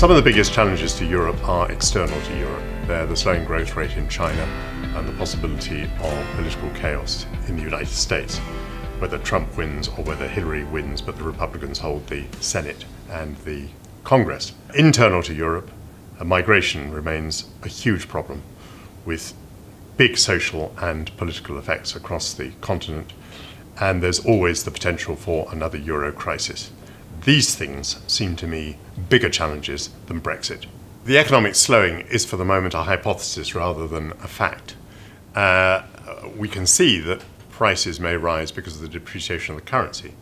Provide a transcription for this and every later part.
Some of the biggest challenges to Europe are external to Europe. They're the slowing growth rate in China and the possibility of political chaos in the United States, whether Trump wins or whether Hillary wins, but the Republicans hold the Senate and the Congress. Internal to Europe, migration remains a huge problem with big social and political effects across the continent, and there's always the potential for another euro crisis. These things seem to me bigger challenges than Brexit. The economic slowing is for the moment a hypothesis rather than a fact. We can see that prices may rise because of the depreciation of the currency.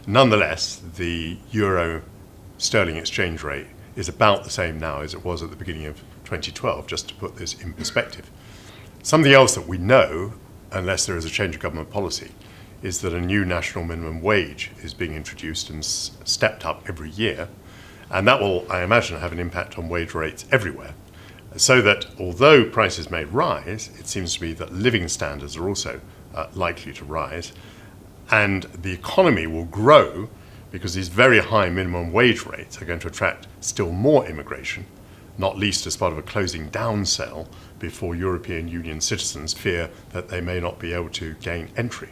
Nonetheless, the euro-sterling exchange rate is about the same now as it was at the beginning of 2012, just to put this in perspective. Something else that we know, unless there is a change of government policy, is that a new national minimum wage is being introduced and stepped up every year. And that will, I imagine, have an impact on wage rates everywhere. So that although prices may rise, it seems to me that living standards are also likely to rise. And the economy will grow because these very high minimum wage rates are going to attract still more immigration, not least as part of a closing down sale before European Union citizens fear that they may not be able to gain entry.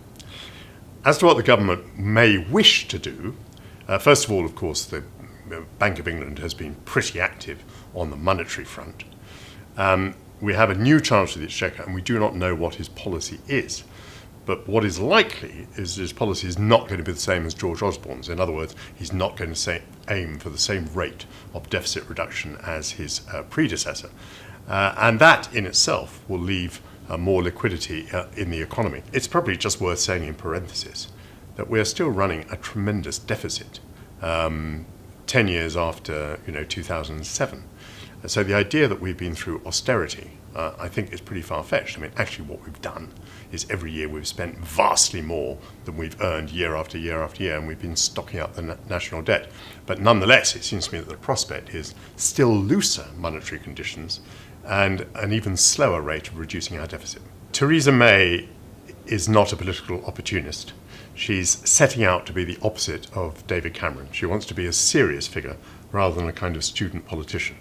As to what the government may wish to do, first of all, of course, the Bank of England has been pretty active on the monetary front. We have a new Chancellor of the Exchequer, and we do not know what his policy is. But what is likely is his policy is not going to be the same as George Osborne's. In other words, he's not going to aim for the same rate of deficit reduction as his predecessor. And that in itself will leave more liquidity in the economy. It's probably just worth saying in parenthesis that we're still running a tremendous deficit 10 years after 2007. So the idea that we've been through austerity, I think is pretty far-fetched. I mean, actually what we've done is every year we've spent vastly more than we've earned year after year after year, and we've been stocking up the national debt. But nonetheless, it seems to me that the prospect is still looser monetary conditions and an even slower rate of reducing our deficit. Theresa May is not a political opportunist. She's setting out to be the opposite of David Cameron. She wants to be a serious figure rather than a kind of student politician.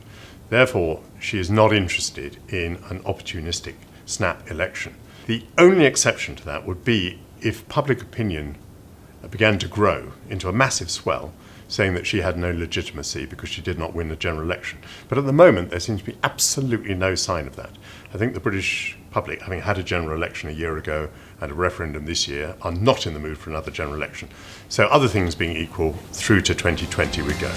Therefore, she is not interested in an opportunistic snap election. The only exception to that would be if public opinion began to grow into a massive swell, saying that she had no legitimacy because she did not win the general election. But at the moment, there seems to be absolutely no sign of that. I think the British public, having had a general election a year ago and a referendum this year, are not in the mood for another general election. So other things being equal, through to 2020 we go.